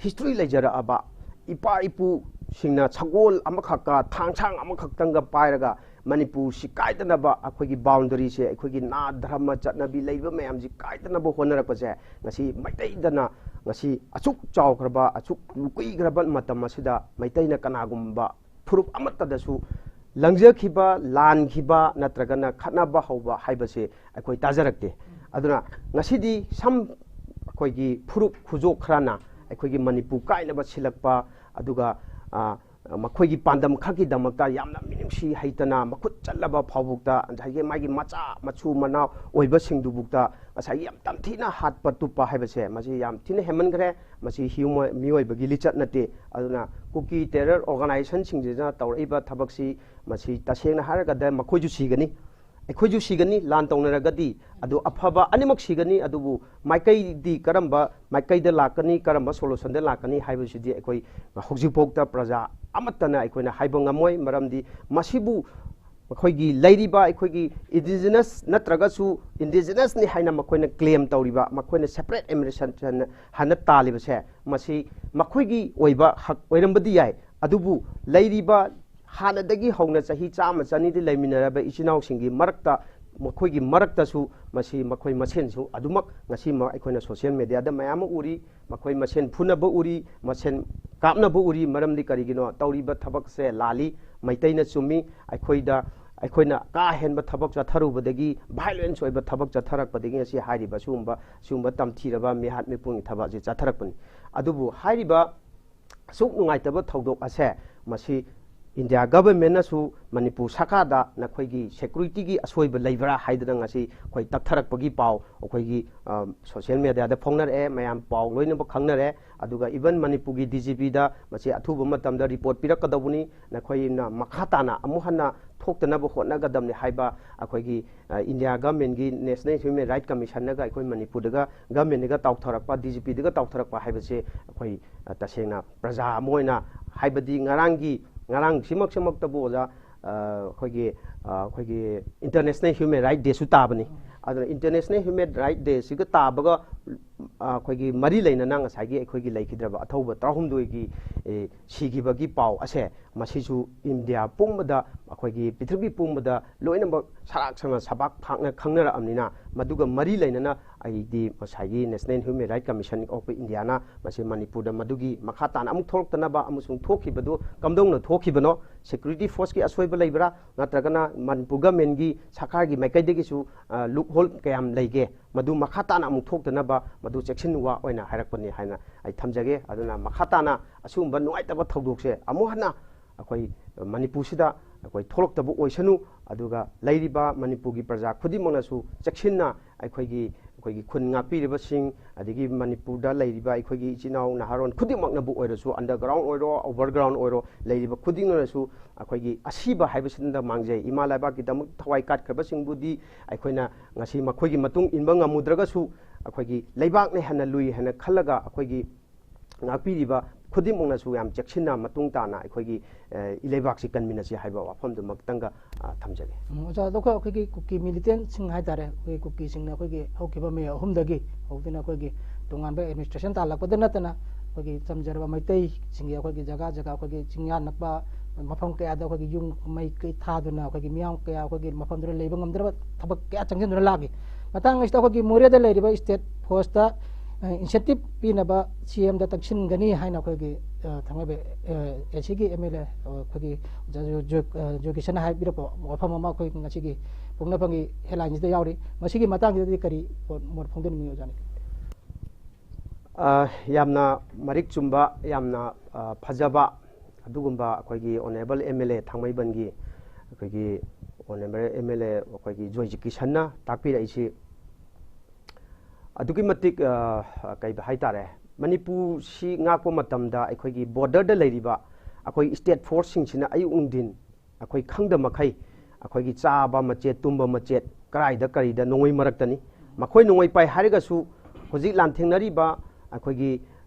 S2: ꯍꯤꯁꯇ꯭ꯔꯤ ꯂꯩꯖꯔꯛꯑꯕ ꯏꯄꯥ ꯏꯄꯨꯁꯤꯡꯅ ꯁꯒꯣꯜ ꯑꯃꯈꯛꯀ ꯊꯥꯡꯁꯥꯡ ꯑꯃꯈꯛꯇꯪꯒ ꯄꯥꯏꯔꯒ ꯃꯅꯤꯄꯨꯔꯁꯤ ꯀꯥꯏꯗꯅꯕ ꯑꯩꯈꯣꯏꯒꯤ ꯕꯥꯎꯟꯗꯔꯤꯁꯦ ꯑꯩꯈꯣꯏꯒꯤ ꯅꯥꯠ ꯙꯔꯃ ꯆꯠꯅꯕꯤ ꯂꯩꯕ ꯃꯌꯥꯝꯁꯤ ꯀꯥꯏꯗꯅꯕ ꯍꯣꯠꯅꯔꯛꯄꯁꯦ ꯉꯁꯤ ꯃꯩꯇꯩꯗꯅ ꯉꯁꯤ ꯑꯁꯨꯛ ꯆꯥꯎꯈ꯭ꯔꯕ ꯑꯁꯨꯛ ꯀꯨꯏꯈ꯭ꯔꯕ ꯃꯇꯝ ꯑꯁꯤꯗ ꯃꯩꯇꯩꯅ ꯀꯅꯥꯒꯨꯝꯕ ꯐꯨꯔꯨꯞ ꯑꯃꯠꯇꯗꯁꯨ ꯂꯪꯖꯈꯤꯕ ꯂꯥꯟꯈꯤꯕ ꯅꯠꯇ꯭ꯔꯒꯅ ꯈꯠꯅꯕ ꯍꯧꯕ ꯍꯥꯏꯕꯁꯦ ꯑꯩꯈꯣꯏ ꯇꯥꯖꯔꯛꯇꯦ ꯑꯗꯨꯅ ꯉꯁꯤꯗꯤ ꯑꯩꯈꯣꯏꯒꯤ ꯐꯨꯔꯨꯞ ꯈꯨꯖꯣꯛ ꯈꯔꯅ ꯑꯩꯈꯣꯏꯒꯤ ꯃꯅꯤꯄꯨꯔ ꯀꯥꯏꯅꯕ ꯁꯤꯜꯂꯛꯄ ꯑꯗꯨꯒ ꯃꯈꯣꯏꯒꯤ ꯄꯥꯟꯗꯝ ꯈꯛꯀꯤꯗꯃꯛꯇ ꯌꯥꯝꯅ ꯃꯤꯅꯨꯡꯁꯤ ꯍꯩꯇꯅ ꯃꯈꯨꯠ ꯆꯠꯂꯕ ꯐꯥꯎꯕꯨꯛꯇ ꯉꯁꯥꯏꯒꯤ ꯃꯥꯒꯤ ꯃꯆꯨ ꯃꯅꯥꯎ ꯑꯣꯏꯕꯁꯤꯡꯗꯨꯕꯨꯛꯇ ꯉꯁꯥꯏꯒꯤ ꯌꯥꯝ ꯇꯝꯊꯤꯅ ꯍꯥꯠꯄ ꯇꯨꯞꯄ ꯍꯥꯏꯕꯁꯦ ꯃꯁꯤ ꯌꯥꯝ ꯊꯤꯅ ꯍꯦꯟꯃꯟꯈ꯭ꯔꯦ ꯃꯁꯤ ꯃꯤꯑꯣꯏꯕꯒꯤ ꯂꯤꯆꯠ ꯅꯠꯇꯦ ꯑꯗꯨꯅ ꯀꯨꯀꯤ ꯇꯦꯔꯔ ꯑꯣꯔꯒꯅꯥꯏꯖꯦꯁꯟꯁꯤꯡꯁꯤꯅ ꯇꯧꯔꯛꯏꯕ ꯊꯕꯛꯁꯤ ꯃꯁꯤ ꯇꯁꯦꯡꯅ ꯍꯥꯏꯔꯒꯗ ꯃꯈꯣꯏꯁꯨ ꯁꯤꯒꯅꯤ ꯑꯩꯈꯣꯏꯁꯨ ꯁꯤꯒꯅꯤ ꯂꯥꯟ ꯇꯧꯅꯔꯒꯗꯤ ꯑꯗꯨ ꯑꯐꯕ ꯑꯅꯤꯃꯛ ꯁꯤꯒꯅꯤ ꯑꯗꯨꯕꯨ ꯃꯥꯏꯀꯩꯗꯤ ꯀꯔꯝꯕ ꯃꯥꯏꯀꯩꯗ ꯂꯥꯛꯀꯅꯤ ꯀꯔꯝꯕ ꯁꯣꯂꯨꯁꯟꯗ ꯂꯥꯛꯀꯅꯤ ꯍꯥꯏꯕꯁꯤꯗꯤ ꯑꯩꯈꯣꯏ ꯍꯧꯖꯤꯛꯐꯥꯎꯗ ꯄ꯭ꯔꯖꯥ ꯑꯃꯠꯇꯅ ꯑꯩꯈꯣꯏꯅ ꯍꯥꯏꯕ ꯉꯝꯃꯣꯏ ꯃꯔꯝꯗꯤ ꯃꯁꯤꯕꯨ ꯑꯩꯈꯣꯏꯒꯤ ꯂꯩꯔꯤꯕ ꯑꯩꯈꯣꯏꯒꯤ ꯏꯟꯗꯤꯖꯤꯅꯁ ꯅꯠꯇ꯭ꯔꯒꯁꯨ ꯏꯟꯗꯤꯖꯤꯅꯁꯅꯤ ꯍꯥꯏꯅ ꯃꯈꯣꯏꯅ ꯀ꯭ꯂꯦꯝ ꯇꯧꯔꯤꯕ ꯃꯈꯣꯏꯅ ꯁꯦꯄꯔꯦꯠ ꯑꯦꯗꯃꯤꯅꯤꯁꯇ꯭ꯔꯦꯁꯟ ꯍꯥꯟꯅ ꯇꯥꯜꯂꯤꯕꯁꯦ ꯃꯁꯤ ꯃꯈꯣꯏꯒꯤ ꯑꯣꯏꯕ ꯍꯛ ꯑꯣꯏꯔꯝꯕꯗꯤ ꯌꯥꯏ ꯑꯗꯨꯕꯨ ꯂꯩꯔꯤꯕ ꯍꯥꯟꯅꯗꯒꯤ ꯍꯧꯅ ꯆꯍꯤ 100-200ꯗꯤ ꯂꯩꯃꯤꯟꯅꯔꯕ ꯏꯆꯤꯟꯅꯥꯎꯁꯤꯡꯒꯤ ꯃꯔꯛꯇ ꯃꯈꯣꯏꯒꯤ ꯃꯔꯛꯇꯁꯨ ꯃꯈꯣꯏ ꯃꯁꯦꯟꯁꯨ ꯑꯗꯨꯃꯛ ꯉꯁꯤꯃꯛ ꯑꯩꯈꯣꯏꯅ ꯁꯣꯁꯤꯌꯦꯜ ꯃꯦꯗꯤꯌꯥꯗ ꯃꯌꯥꯝ ꯑꯃ ꯎꯔꯤ ꯃꯈꯣꯏ ꯃꯁꯦꯟ ꯐꯨꯅꯕ ꯎꯔꯤ ꯃꯁꯦꯟ ꯀꯥꯞꯅꯕ ꯎꯔꯤ ꯃꯔꯝꯗꯤ ꯀꯔꯤꯒꯤꯅꯣ ꯇꯧꯔꯤꯕ ꯊꯕꯛꯁꯦ ꯂꯥꯜꯂꯤ ꯃꯩꯇꯩꯅ ꯆꯨꯝꯃꯤ ꯑꯩꯈꯣꯏꯅ ꯀꯥ ꯍꯦꯟꯕ ꯊꯕꯛ ꯆꯠꯊꯔꯨꯕꯗꯒꯤ ꯚꯥꯏꯂꯦꯟꯁ ꯑꯣꯏꯕ ꯊꯕꯛ ꯆꯠꯊꯔꯛꯄꯗꯒꯤ ꯉꯁꯤ ꯍꯥꯏꯔꯤꯕ ꯁꯤꯒꯨꯝꯕ ꯇꯝꯊꯤꯔꯕ ꯃꯤꯍꯥꯠ ꯃꯤꯄꯨꯡꯒꯤ ꯊꯕꯛ ꯑꯁꯤ ꯆꯠꯊꯔꯛꯄꯅꯤ ꯑꯗꯨꯕꯨ ꯍꯥꯏꯔꯤꯕ ꯑꯁꯨꯛ ꯅꯨꯡꯉꯥꯏꯇꯕ ꯊꯧꯗꯣꯛ ꯑꯁꯦ ꯃꯁꯤ ꯏꯟꯗꯤꯌꯥ ꯒꯕꯔꯟꯃꯦꯟꯠꯅꯁꯨ ꯃꯅꯤꯄꯨꯔ ꯁꯔꯀꯥꯔꯗ ꯅꯈꯣꯏꯒꯤ ꯁꯦꯀ꯭ꯌꯨꯔꯤꯇꯤꯒꯤ ꯑꯁꯣꯏꯕ ꯂꯩꯕ꯭ꯔꯥ ꯍꯥꯏꯗꯅ ꯉꯁꯤ ꯑꯩꯈꯣꯏ ꯇꯛꯊꯔꯛꯄꯒꯤ ꯄꯥꯎ ꯑꯩꯈꯣꯏꯒꯤ ꯁꯣꯁꯤꯌꯦꯜ ꯃꯦꯗꯤꯌꯥꯗ ꯐꯣꯡꯅꯔꯛꯑꯦ ꯃꯌꯥꯝ ꯄꯥꯎ ꯂꯣꯏꯅꯃꯛ ꯈꯪꯅꯔꯦ ꯑꯗꯨꯒ ꯏꯚꯟ ꯃꯅꯤꯄꯨꯔꯒꯤ DGPꯗ ꯃꯁꯤ ꯑꯊꯨꯕ ꯃꯇꯝꯗ ꯔꯤꯄꯣꯔꯠ ꯄꯤꯔꯛꯀꯗꯧꯕꯅꯤ ꯅꯈꯣꯏꯅ ꯃꯈꯥ ꯇꯥꯅ ꯑꯃꯨꯛ ꯍꯟꯅ ꯊꯣꯛꯇꯅꯕ ꯍꯣꯠꯅꯒꯗꯕꯅꯤ ꯍꯥꯏꯕ ꯑꯩꯈꯣꯏꯒꯤ ꯏꯟꯗꯤꯌꯥ ꯒꯚꯔꯟꯃꯦꯟꯠꯒꯤ ꯅꯦꯁꯅꯦꯜ ꯍ꯭ꯌꯨꯃꯦꯟ ꯔꯥꯏꯠ ꯀꯃꯤꯁꯟꯅꯒ ꯑꯩꯈꯣꯏ ꯃꯅꯤꯄꯨꯔꯗꯒ ꯒꯚꯔꯟꯃꯦꯟꯠꯅꯒ ꯇꯥꯎꯊꯔꯛꯄ DGPꯗꯒ ꯇꯥꯎꯊꯔꯛꯄ ꯍꯥꯏꯕꯁꯦ ꯑꯩꯈꯣꯏ ꯇꯁꯦꯡꯅ ꯄ꯭ꯔꯖꯥ ꯑꯃ ꯑꯣꯏꯅ ꯍꯥꯏꯕꯗꯤ ꯉꯔꯥꯡꯁꯤꯃꯛꯇꯕꯨ ꯑꯣꯖꯥ ꯑꯩꯈꯣꯏꯒꯤ ꯏꯟꯇꯔꯅꯦꯁꯅꯦꯜ ꯍ꯭ꯌꯨꯃꯦꯟ ꯔꯥꯏꯠ ꯗꯦꯁꯨ ꯇꯥꯕꯅꯤ ꯑꯗꯨꯅ ꯏꯟꯇꯔꯅꯦꯁꯅꯦꯜ ꯍ꯭ꯌꯨꯃꯦꯟ ꯔꯥꯏꯠ ꯗꯦꯁꯤꯒ ꯇꯥꯕꯒ ꯑꯩꯈꯣꯏꯒꯤ ꯃꯔꯤ ꯂꯩꯅꯅ ꯉꯁꯥꯏꯒꯤ ꯑꯩꯈꯣꯏꯒꯤ ꯂꯩꯈꯤꯗ꯭ꯔꯕ ꯑꯊꯧꯕ 13ꯒꯤ ꯁꯤꯈꯤꯕꯒꯤ ꯄꯥꯎ ꯑꯁꯦ ꯃꯁꯤꯁꯨ ꯏꯟꯗꯤꯌꯥ ꯄꯨꯝꯕꯗ ꯑꯩꯈꯣꯏꯒꯤ ꯄ꯭ꯔꯤꯊꯤꯕꯤ ꯄꯨꯝꯕꯗ ꯂꯣꯏꯅꯃꯛ ꯁꯔꯥꯛ ꯁꯪꯅ ꯁꯕꯥꯛ ꯐꯥꯛꯅ ꯈꯪꯅꯔꯛꯑꯕꯅꯤ나 ꯃꯗꯨꯒ ꯃꯔꯤ ꯂꯩꯅꯅ ꯑꯩꯗꯤ ꯉꯁꯥꯏꯒꯤ national human right commission of ꯏꯟꯗꯤꯌꯥꯅ ꯃꯁꯤ ꯃꯅꯤꯄꯨꯔꯗ ꯃꯗꯨꯒꯤ ꯃꯈꯥ ꯇꯥꯅ ꯑꯃꯨꯛ ꯊꯣꯛꯂꯛꯇꯅꯕ ꯑꯃꯁꯨꯡ ꯊꯣꯛꯈꯤꯕꯗꯨ ꯀꯝꯗꯧꯅ ꯊꯣꯛꯈꯤꯕꯅꯣ ꯁꯦꯀ꯭ꯌꯨꯔꯤꯇꯤ ꯐꯣꯔꯁꯀꯤ ꯑꯁꯣꯏꯕ ꯂꯩꯕ꯭ꯔꯥ ꯅꯠꯇ꯭ꯔꯒꯅ ꯃꯅꯤꯄꯨꯔ ꯒꯚꯔꯟꯃꯦꯟꯠꯒꯤ ꯁꯔꯀꯥꯔꯒꯤ ꯃꯥꯏꯀꯩꯗꯒꯤꯁꯨ ꯂꯨꯞꯍꯣꯜ ꯀꯌꯥꯝ ꯂꯩꯒꯦ ꯃꯗꯨ ꯃꯈꯥ ꯇꯥꯅ ꯑꯃꯨꯛ ꯊꯣꯛꯇꯅꯕ ꯃꯗꯨ ꯆꯦꯛꯁꯤꯟꯋꯥ ꯑꯣꯏꯅ ꯍꯥꯏꯔꯛꯄꯅꯤ ꯍꯥꯏꯅ ꯑꯩ ꯊꯝꯖꯒꯦ ꯑꯗꯨꯅ ꯃꯈꯥ ꯇꯥꯅ ꯑꯁꯤꯒꯨꯝꯕ ꯅꯨꯡꯉꯥꯏꯇꯕ ꯊꯧꯗꯣꯛꯁꯦ ꯑꯃꯨꯛ ꯍꯟꯅ ꯑꯩꯈꯣꯏ ꯃꯅꯤꯄꯨꯔꯁꯤꯗ ꯑꯩꯈꯣꯏ ꯊꯣꯛꯂꯛꯇꯕ ꯑꯣꯏꯁꯅꯨ ꯑꯗꯨꯒ ꯂꯩꯔꯤꯕ ꯃꯅꯤꯄꯨꯔꯒꯤ ꯄ꯭ꯔꯖꯥ ꯈꯨꯗꯤꯡꯃꯛꯅꯁꯨ ꯆꯦꯛꯁꯤꯟꯅ ꯑꯩꯈꯣꯏꯒꯤ ꯈꯨꯟ ꯉꯥꯛꯄꯤꯔꯤꯕꯁꯤꯡ ꯑꯗꯒꯤ ꯃꯅꯤꯄꯨꯔꯗ ꯂꯩꯔꯤꯕ ꯑꯩꯈꯣꯏꯒꯤ ꯏꯆꯤꯟ ꯏꯅꯥꯎ ꯅꯍꯥꯔꯣꯟ ꯈꯨꯗꯤꯡꯃꯛꯅꯕꯨ ꯑꯣꯏꯔꯁꯨ ꯑꯟꯗꯔꯒ꯭ꯔꯥꯎꯟ ꯑꯣꯏꯔꯣ ꯑꯣꯚꯔꯒ꯭ꯔꯥꯎꯟ ꯑꯣꯏꯔꯣ ꯂꯩꯔꯤꯕ ꯈꯨꯗꯤꯡꯃꯛꯅꯁꯨ ꯑꯩꯈꯣꯏꯒꯤ ꯑꯁꯤꯕ ꯍꯥꯏꯕꯁꯤꯗ ꯃꯥꯡꯖꯩ ꯏꯃꯥ ꯂꯩꯕꯥꯛꯀꯤꯗꯃꯛ ꯊꯋꯥꯏ ꯀꯠꯈ꯭ꯔꯕꯁꯤꯡꯕꯨꯗꯤ ꯑꯩꯈꯣꯏꯅ ꯉꯁꯤ ꯃꯈꯣꯏꯒꯤ ꯃꯇꯨꯡ ꯏꯟꯕ ꯉꯝꯃꯨꯗ꯭ꯔꯒꯁꯨ ꯑꯩꯈꯣꯏꯒꯤ ꯂꯩꯕꯥꯛꯅ ꯍꯦꯟꯅ ꯂꯨꯏ ꯍꯥꯏꯅ ꯈꯜꯂꯒ ꯑꯩꯈꯣꯏꯒꯤ ꯉꯥꯛꯄꯤꯔꯤꯕ ꯈꯨꯗꯤꯡꯃꯛꯅꯁꯨ ꯌꯥꯝ ꯆꯦꯛꯁꯤꯟꯅ ꯃꯇꯨꯡ ꯇꯥꯅ ꯑꯩꯈꯣꯏꯒꯤ ꯂꯩꯕꯥꯛꯁꯤ ꯀꯟꯃꯤꯟꯅꯁꯤ ꯍꯥꯏꯕ ꯋꯥꯐꯝꯗꯨꯃꯛꯇꯪꯒ ꯊꯝꯖꯒꯦ
S1: ꯑꯣꯖꯥ ꯑꯩꯈꯣꯏꯒꯤ ꯀꯨꯀꯤ ꯃꯤꯂꯤꯇꯦꯟꯠꯁꯤꯡ ꯍꯥꯏꯇꯥꯔꯦ ꯑꯩꯈꯣꯏ ꯀꯨꯀꯤꯁꯤꯡꯅ ꯑꯩꯈꯣꯏꯒꯤ ꯍꯧꯈꯤꯕ ꯃꯦ 3ꯗꯒꯤ ꯍꯧꯗꯨꯅ ꯑꯩꯈꯣꯏꯒꯤ ꯇꯣꯉꯥꯟꯕ ꯑꯦꯗꯃꯤꯅꯤꯁꯇ꯭ꯔꯦꯁꯟ ꯇꯥꯜꯂꯛꯄꯗ ꯅꯠꯇꯅ ꯑꯩꯈꯣꯏꯒꯤ ꯆꯝꯖꯔꯕ ꯃꯩꯇꯩꯁꯤꯡꯒꯤ ꯑꯩꯈꯣꯏꯒꯤ ꯖꯒꯥ ꯑꯩꯈꯣꯏꯒꯤ ꯆꯤꯡꯌꯥ ꯅꯛꯄ mafam kaya da akhoi yung mai kai thaduna akhoi miyam kaya akhoi mafam dra leiba ngamdra thabak kaya changjin lagi matang ista akhoi more da leiba state force da incentive pinaba CM da taksin gani haina akhoi thangbe HG MLA akhoi jogisana hai birapo mafam ma akhoi ngachigi pungna pangi headlines da yauri masigi matang da kari mor phongden mi ojani
S2: yamna marik chumba yamna phajaba adugumba akhoi honorable MLA thangmaibangi akhoi honorable MLA akhoi joyji kisanna takpira isi adugi matik kai hai tare manipur si ngakpo matamda akhoi border da leiriba akhoi state force sing sina ayu ungdin akhoi khangda makhai akhoi chaba machet tumba machet karai da kari da nongoi maraktani makhoi nongoi pai harigasu hojik lanthengnariba akhoi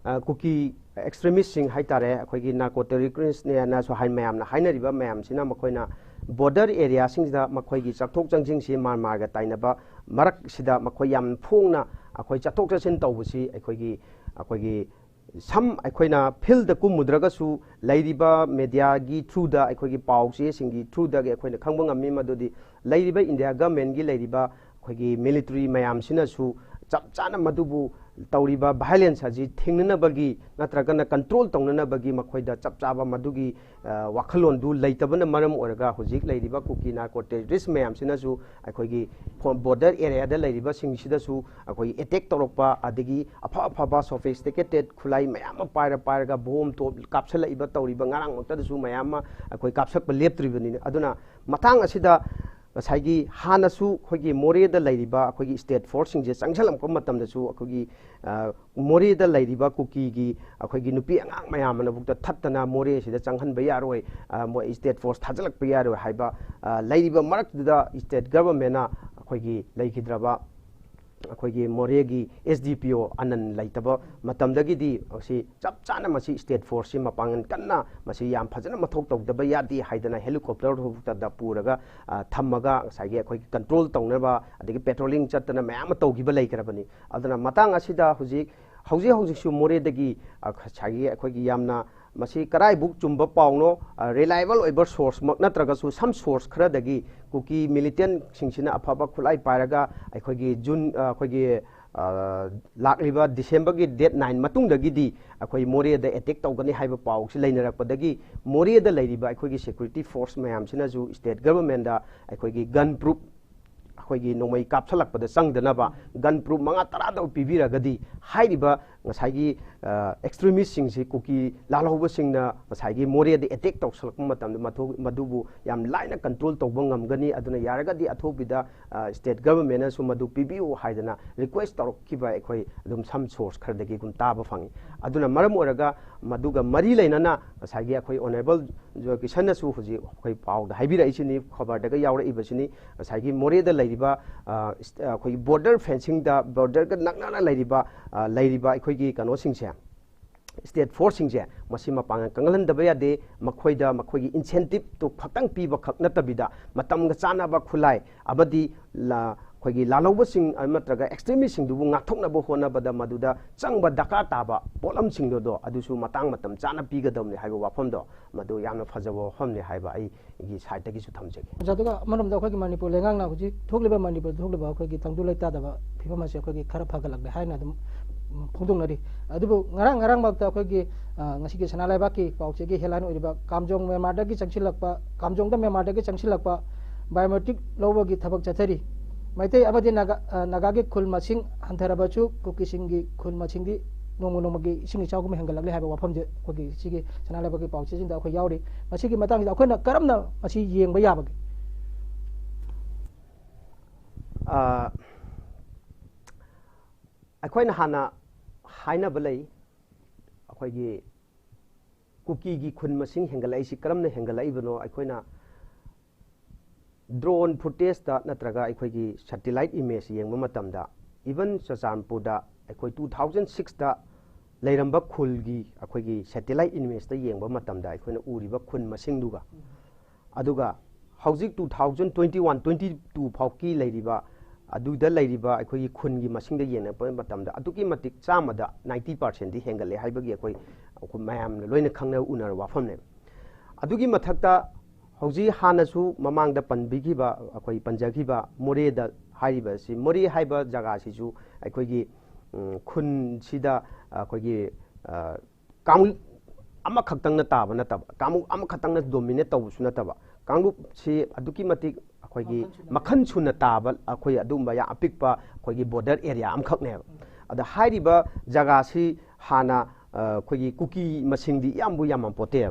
S2: kuki extremist sing hai tare akhoi narcotics ne na so hai mayam na hainariba mayam sina makhoina border area sing da makhoi gi chakthok changjing si mar ga tainaba marak sida makhoi yam phongna akhoi chathok chasin tawbusi akhoi gi sam akhoi field da kumudraga su lairiba media gi through da akhoi gi pau se singi through da ge akhoi na khangba ngami madudi lairiba india government gi lairiba akhoi gi military mayam sina su chap chana madubu tawriba violence haji thingnabagi natragana control tongnabagi makhoida chap chaba madugi wakhalon du leitabana maram oraga hojik leiriba kuki narcotics mayam sinasu akhoigi border area da leiriba singsida su akhoi attack torokpa adigi apha apha sophisticated khulai mayam pairaga bomb to kapsala iba tawriba ngarang makta su mayam akhoi kapsak ba leptribani aduna matang asida saigi hanasu khogi more da lairiba akhoi state force sing je changsalam ko matam da su akhoi more da lairiba kuki gi akhoi nupi angang mayam na bukta thattana more sida changhan ba yaroi mo state force thajalak pa yaroi haiba lairiba marak da state government na akhoi laikhidraba akhoi more gi SDPO anan laitaba matam dagi di si chap chana masi state force si mapangan kanna masi yam phajana mathok tawdaba yadi haidana helicopter hukta da puraga thamaga sagi akhoi control tawnaba adigi patrolling chatana mayam tawgiba laikrabani adana matang asida hujik su more dagi sagi akhoi yamna masi karai buk chumba pawno reliable oiber source mak natraga su some source khara dagi kuki militant singsina afaba khulai paraga akhoi jun akhoi lakliba December gi date 9 matung dagi di akhoi more da attack tawgani haiba paw si leinarak padagi more da leiriba akhoi security force mayam sina ju state government da akhoi gun proof akhoi nomai kapsalak pada sangdanaba gun proof manga tarada pibiragadi hairiba ngasai extremist sing si kuki lalhoba singna ngasai more da attack tawsalak matam madubu yam laina control tawba ngamgani aduna yaragadi athobida state government na su madu pibiu haidana request tawkiba akhoi adum some source khardagi gun taba fangi aduna maram oraga maduga mari lainana ngasai akhoi honorable jo kisanna su huji akhoi pawda haibira isini khabar daga yawra ibasini ngasai more da lairiba akhoi border fencing da border ga nakna lairiba akhoi kano singse state force singse masi mapang kangalan da baya de makhoida makhoigi incentive to phatang piba khak natabida matam ga chana ba khulai abadi la khoigi laloba sing amatraga extremist sing dubu ngakthokna bo hona bada maduda changba daka taba polam sing do adusu matang matam chana piga domni haiba wafam do madu yamna phajabo homni haiba ai gi side ta gi su thamjege
S1: jaduga manom da khoigi manipur lengang na huji thokliba manipur thokliba khoigi tangdu laita da ba phibama se khoigi khara phagalak de haina dum phongdongnari adubu ngarang bakta khoigi ngasi gi sanalai baki pauche gi helan oriba kamjong me madagi changsilakpa kamjong da me madagi changsilakpa biometric lobagi thabak chathari maitei abadi naga gi khul masing hantharabachu kukisingi khul masingdi nomo gi singi chawgum hengalakle haiba wafam je khogi sigi sanalai baki pauche jing da khoi yauri masigi matang da khoina karamna masi yengba yabagi
S2: akhoi hana haina balai akhoi gi kuki gi khun masing hengalai si karamna hengalai bano akhoi na drone footage da natraga akhoi gi satellite image yengba matamda even Chachanpur da akhoi 2006 da leiramba khul gi akhoi gi satellite image da yengba matamda akhoi na uriba khun masing duga aduga hauzik 2021 22 phauki leiriba aduda leiriba akhoi khun gi masing da yena pa matamda aduki matik chamada 90% di hengale haibagi akhoi mayam loina khangna unar wafam ne अदुगी मथक्ता हौजी हानसु ममांगदा पनबिगिबा अखोई पंजागिबा मोरेदा हाइबा सि मोरे हाइबा जगह सिसु अखोगी खुन सिदा अखोगी कामु अमा खक्तंगना ताबा नतबा कामु अमा खक्तंगना dominate तौबसु नतबा कांगु सि अदुकी मति अखोगी मखन सुना ताबा अखोई अदुम्बा या अपिकपा अखोगी बॉर्डर एरिया अम खक्ने अदा हाइरिबा जगह सि हाना अखोगी कुकी मसिंगदी यामबु यामम पोते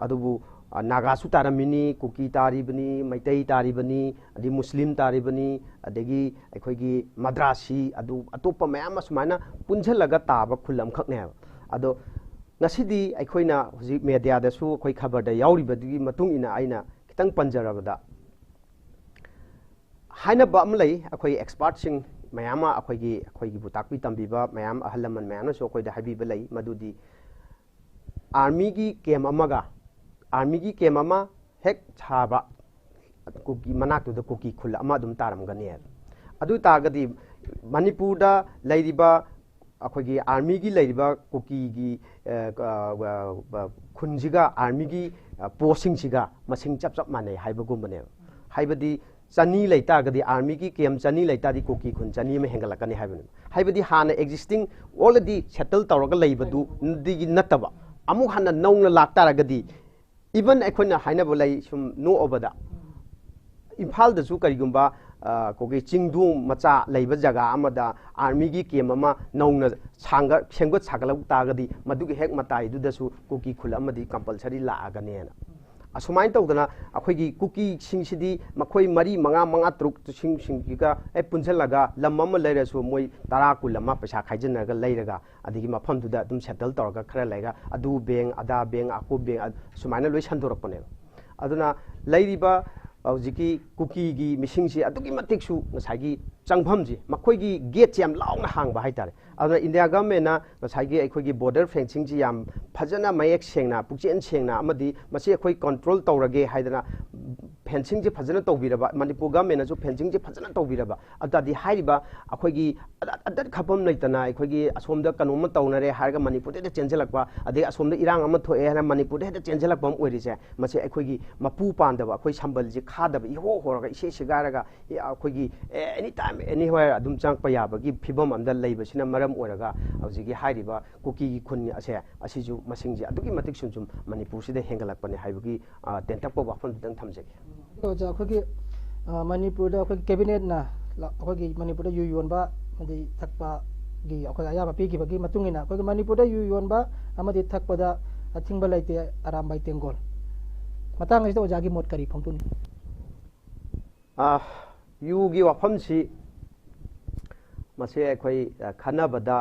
S2: अदुबु नागासु तारमिनी कुकी तारिबनी मैतई तारिबनी अदि मुस्लिम तारिबनी अदगी अखोगी मद्रासी अदु अतोप मयाम सुमाना पुंझलगा ताबा खुलम खक्ने अदो नसिदी अखोइना हुजि मीडियादसु अखोई खबरदा याउरिबदगी मतुंग इना आइना खितंग पंजरबदा हाइना बम लई अखोई एक्सपर्ट सिंग मयामा अखोगी बुताकपि तंबिबा मयाम अहलमन मयामसु अखोइदा हाबिबा लई मदुदी आर्मी की केम अमगा आर्मी की केम अमा हेक छाबा कुकी मनाक्तुदा कुकी खुल अमा दुम तारमगने अदु तागदी मणिपुरदा लैरिबा अखोगी आर्मी की लैरिबा कुकी की खुनजिगा आर्मी की पोस्टिंग सिगा मसिंग चप चप माने हाइबगुमबने हाइबदी चनी लेतागदी आर्मी की केम चनी लेतादी कुकी खुन चनी में हेंगलकने हाइबने हाइबदी हाना एक्जिस्टिंग ऑलरेडी सेटल तौरगा लैबदु दिगी नतबा अमु हाना नौना लाक्तारगदी इवन अखोना हाइनाबो लै सुम नो ओबदा इम्फाल दसु करिगुम्बा कोगी चिंगदु मचा लैब जगह अमदा आर्मी की केम अमा नौना सांगा सेंगत सागलक तागदी मदुगी हेक मताई दुदसु कुकी खुल अमदी कंपलसरी लागनेना असुमाइन तौदना अखोगी कुकी सिंगसिदी मखोई मरी मंगा मंगा तरुक सिंगसिंगिगा ए पुंझलगा लम अमा लैरसु मोय तरा कुल अमा पैसा खाइजनरगा लैरगा अदिगी मफमदुदा दुम सेटल तौरगा खरा लैगा अदु बैंक अदा बैंक आकु बैंक सुमाइना लोय संदोरकपने अदुना लैरिबा हौजिकी कुकी की मिसिंगसी अदुगी मतिकसु ngसाइगी चंगफमजी मखोइगी गेट याम लाउना हांगबा हाइतारे अदुना इंडिया गवर्नमेंटना ngसाइगी अखोइगी बॉर्डर फेंसिंग जी याम फजना मयेक सेंगना पुक्चेन सेंगना अमदी मसी अखोइ कंट्रोल तौरगे हाइदना फेंसिंग जी फजना तौबिरबा मणिपुर गवर्नमेंट जो फेंसिंग जी फजना तौबिरबा अदादी हाइरिबा अखोइगी अदत खपम लैतना अखोइगी असोमदा कनोम तौनरे हारगा मणिपुर दे चेंजलकपा अदे असोमदा इरांग अमा थोए हाना मणिपुर दे चेंजलकपम ओइरिसे मसी अखोइगी मपु पांदबा अखोइ संबल जी खादबा इहो होरगा इसे सिगारगा अखोइगी एनी टाइम एनीवेयर अदुम चांगपा याबगी फिबम अमदा लैबसिना मरम ओरगा हौजिगी हाइरिबा कुकी की खुन असे असिजु मसिंगजी अदुगी मतिक सुम मणिपुर सिदा हेंगलकपने हाइबगी टेंटकपा वाफन बिदंग थमजेगे
S1: तो जा अखोगी मणिपुर दा अखोगी कैबिनेट ना अखोगी मणिपुर दा यु योनबा मदि थकपा गी अखोई अयाबा पिगिबगी मतुंगिना अखोगी मणिपुर दा यु योनबा अमदि थकपदा अथिंबा लैते अरामबाई तेंगोल मतंग इस ओजागी मोट करी फंगतुनी
S2: युगी वाफमसी मसे अखोई खनाबदा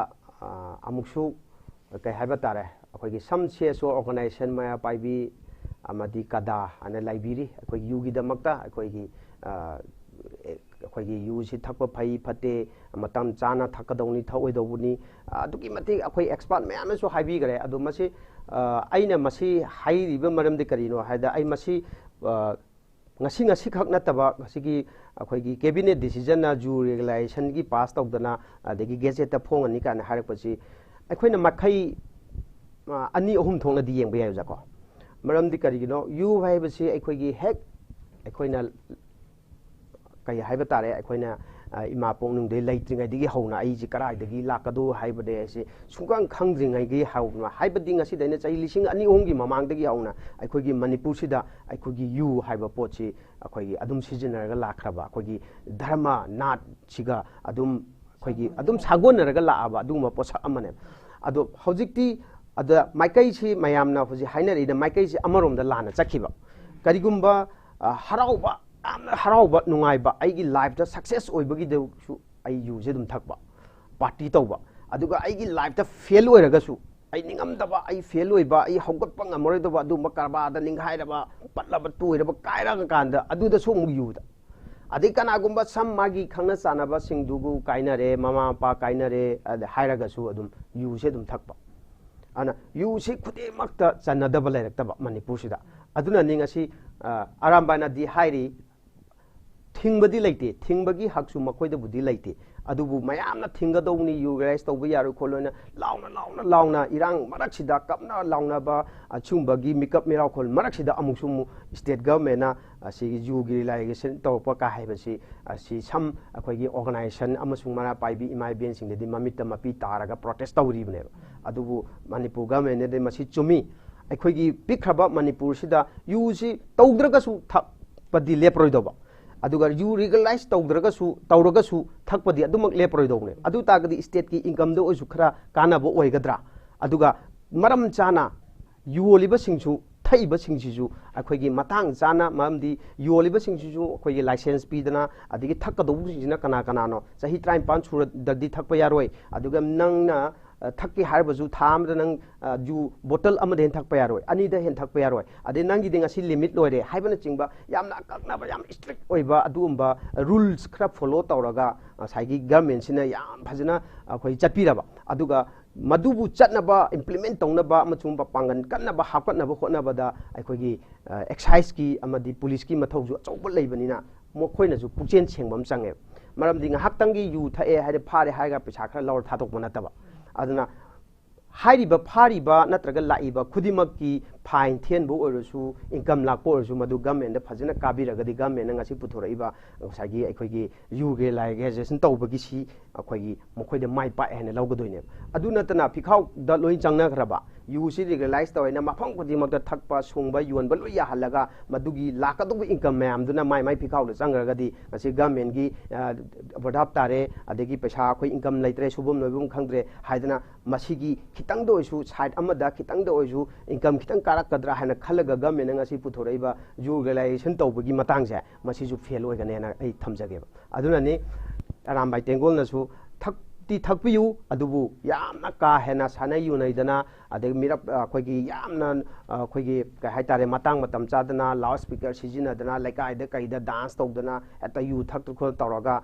S2: अमुक्सु कई हाइबा तारे अखोगी सम सेसो ऑर्गेनाइजेशन माया पाइबी अमदी कदा अने लाइब्रेरी अखोई युगी दमक्ता अखोगी अखोगी युसी थकप फई फते मतम चाना थकदौनी थओइदौनी अदुकी मते अखोई एक्सपर्ट मयामसु हाइबीगरे अदु मसे आइना मसी हाइरिबा मरमदे करिनो हाइदा आई मसी ngasi ngasi khak nataba ngasigi akhoi cabinet decision na ju regulation gi pass tawdana adegi gazette ta phong ani kana harak pachi akhoi makhai ani ahum thongna di yeng bayai jako maram di kari gino you hai basi akhoi gi hek akhoi na kai hai batare akhoi na ima pongnung de leitringai digi hauna ai ji karai dagi lakadu hai bade se sungkang khangdringai gi hauna hai badi ngasi daina chai lising ani onggi mamang dagi hauna akhoi gi manipur sida akhoi gi you hai ba pochi akhoi gi adum sijinaraga lakraba akhoi gi dharma nat siga adum akhoi gi adum sagonaraga laaba aduma posa amane ado hojikti ada maikai si mayamna hoji hainari da maikai si amarom da lana chakhiba karigumba harauba हराउबा नुंगाइबा आइगी life दा success ओइबगी देसु आई युजे दुम थकबा पार्टी तौबा अदुगा आइगी लाइफ दा फेल ओइरगसु आई निंगमदबा आई फेल ओइबा आई हौगतपा ngमरोइदबा अदु मकारबा दा निंगाइरबा पटलबा तुइरबा काइरागा कांदा अदुदा सो मु युदा अदि कनागुम्बा सम मागी खंगना चानाबा सिंगदुगु काइनरे मामा पा काइनरे हाइरगसु अदुम युजे दुम थकबा ana yusi khude makta chanadaba lairakta manipur sida aduna ningasi arambana di hairi thingbadi laite thingbagi haksu makoi da budi laite adubu mayamna thingadawni yu legalize tawba yaru kholona launa irang maraksida kapna launa ba achungbagi mikap miraw khol maraksida amuksum state government na asi yu gi legalization tawpa ka haibasi asi sam akhoigi organization amasung mara paibi imai ben sing de mamita mapi taraga protest tawribne adubu manipur government de masi chumi akhoigi pikraba manipur sida yu si tawdraga su thapadi leproidoba aduga yu legalize tawdraga su thakpadi adumak leproidone adu tagadi state ki income do osu khara kanaba oigadra aduga maram chana yu oliba singsu thaiba singsisu akhoigi matang chana mamdi yu oliba singsisu akhoigi license pidana adigi thakkadobu singina kana no sahi 35 sura dadi thakpa yaroi aduga nangna thakki harbazu thamda nang ju bottle amade hen thakpa yaroi ani da hen thakpa yaroi ade nangi dinga si limit loire haibana chingba yamna kaknaba yam strict oiba adumba rules khara follow tawraga saigi government sina yam phajana akhoi chatpiraba aduga madubu chatnaba implement tawnaba amachumba pangan kannaba hapkatnaba khotnabada akhoi excise ki amadi police ki mathauju achauba leibanina mokhoina ju pukchen chengbam change maram dinga haktangi yu thae haide phare haiga pisa khara lawr thatok banataba aduna hairiba phariba natraga laiba khudimaki fine thian bo orosu income lakpo orosu madu government da phajina kabiraga di government ngasi puthoraiba sagi akhoi yu ge legalization tawbagi si akhoi mokhoi de mai pa hena lawgadoine aduna tana phikhaw da loi changna khraba yu si legalize tawina mafang khudimak da thakpa sungba yuan ba loi ya halaga madugi lakadubu income mayam duna mai phikhaw da changraga di ngasi government gi bodhap tare adegi paisa akhoi income laitre subum noibum khangdre haidana masigi khitang do isu side amada khitang do isu income khitang karakadra hana khalaga government ngasi puthoraiba yu legalization tawbagi matangse masiju fail oigane na ai thamjage aduna ni arambai tengol nasu thakti thakpiyu adubu yamna ka hena sanai yunaidana adeg mirap khoigi yamna khoigi ka haitare matang matam chadana loud speaker sijinadana laikai da kaida dance tawdana ata yu thak khol tawraga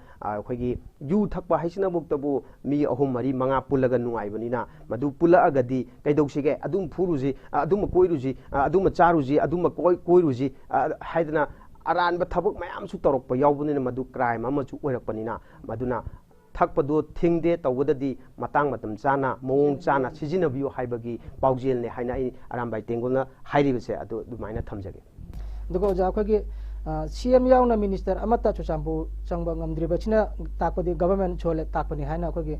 S2: khoigi yu thakpa haisina muktabu mi ahum mari manga pulaga nuaibanina madu pula agadi kaidausighe adum furuji adum koiruji adum charuji adum koiruji haidana aranba thabuk mayam su torokpa yawbunina madu crime ama chu oirakpanina maduna thakpadu thingde tawdadi matang matam chana mong chana sijinabiyo haibagi paujel ne haina ai arambai tengolna hairibase adu dumaina thamjage
S1: dugo ja khogi CM yauna minister amata chusambu changba ngamdriba china takpadi government chole takpani haina khogi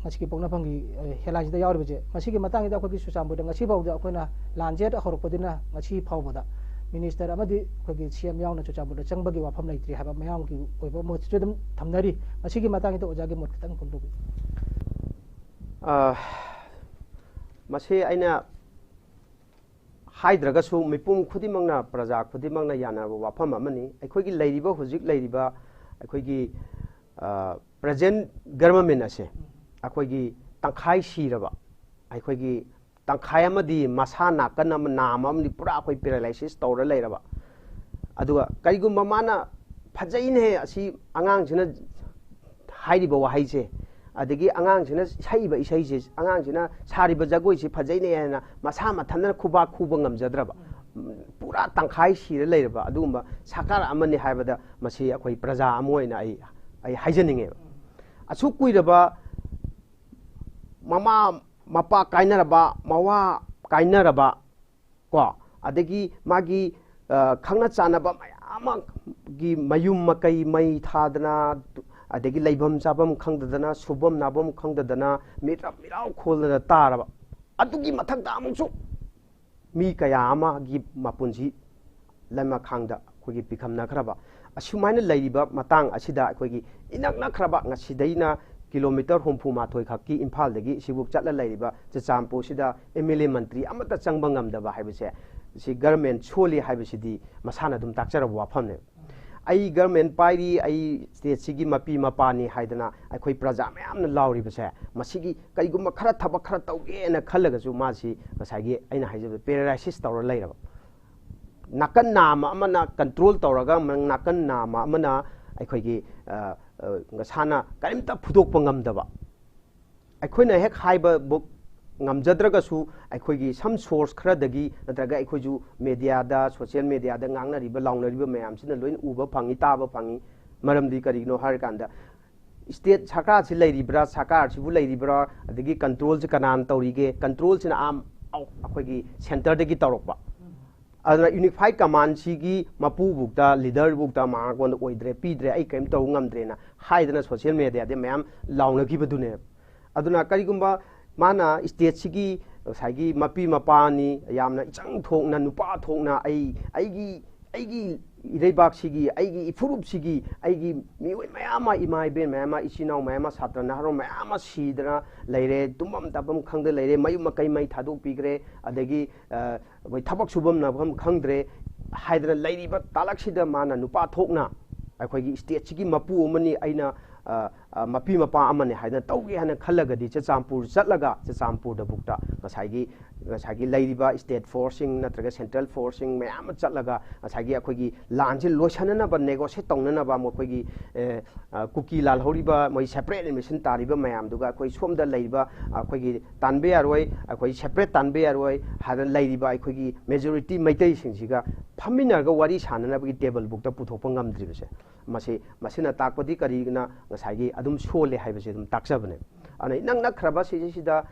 S1: ngasi pongna phangi helai da yawribje masigi matang da khogi chusambu da ngasi bawda khoina lanjet horokpadina ngasi phawbada minister amadi khogi CM yauna chusambu da changbagi wafam laitri haba mayam ki oibo mo chudum thamnari masigi matang da ojagi mot kitang phundu
S2: mase aina haidragasu mipum khudimangna praja khudimangna yana wafam amani aikhogi leiriba hujik leiriba aikhogi present government ase aikhogi tangkhai siraba aikhogi tangkhai amadi masa nakan am nam amni pura akhoi paralysis tawra leiraba aduga kaigumba mana phajaine asi angang jina hairiba wahaise adegi angang jina saiba isaise angang jina sariba jagoi si phajaine na masa mathanna khuba ngamjadraba pura tangkhai sira leiraba adugumba sakara amani haibada masi akhoi praja amoina ai haijaninge asu kuiraba mama mapa kainaraba mawa kainaraba ko adegi magi khangna chanaba mayama gi mayum makai mai thadana adegi leibam sabam khangdadana subam nabam khangdadana mirau kholna taraba adugi mathakda amuksu mi kaya ama gi mapunji lama khangda khogi pikhamna khraba ashumaina leiriba matang asida khogi inakna khraba ngasidaina kilometer humpu mathoi khakki imphal dagi sibuk chatla leiriba champo sida MLA mantri amata changba ngamdaba haibase si government choli haibasidi masana dum takchara wafamne ai government pairi ai state sigi mapi mapani haidana akhoi praja mayamna lauri base masigi kaigumma khara thaba khara tauge na khallaga su masi masagi aina haijaba paralysis tawra leiraba nakan nama amana control tawraga nakan nama amana aikhoigi ngasana karimta phudokpa ngamdaba aikhoina hek haiba book ngamjadragasu aikhoigi some source kharadagi natraga aikhoju media da social media da ngangna riba laungna riba mayam sina loin uba phangi taba phangi maramdi karino har kanda state sarkar si leiribra sarkar sibu leiribra adagi control si kanan tawrige control sina am akhoi center dagi tawrokba aduna unified command sigi mapu bukta leader bukta ma kon oidre pidre ai kem taw ngamdre na haidana social media de mayam launa ki badune aduna karigumba mana state sigi saigi mapi mapani yamna ichang thokna nupa thokna aigi ireibak sigi aigi ifurup sigi aigi mioi mayama imai ben mayama isinau mayama satra naharo mayama sidra leire tumam tabam khangde leire mayu makai mai thaduk pigre adagi goi thabak subam na bam khangdre haidra leiriba talak sida mana nupa thokna akhoi state sigi mapu mani aina mapi mapa amane haidna tauge hana khallagadi chachampur chatlaga chachampur da bukta ngasagi lairiba state forcing natraga central forcing mayam chatlaga ngasagi akhoi lanji losanana ba negotiate tongnana ba mokhoi kuki lal horiba moi separate mission tariba mayam duga akhoi somda lairiba akhoi tanbe yaroi akhoi separate tanbe yaroi hadan lairiba akhoi majority maitai singsiga phaminarga wari sanana ba table bukta puthokpa ngamdribase masina takpadi karigna ngasagi adum sole haibase adum takjabane ana nang nakraba sida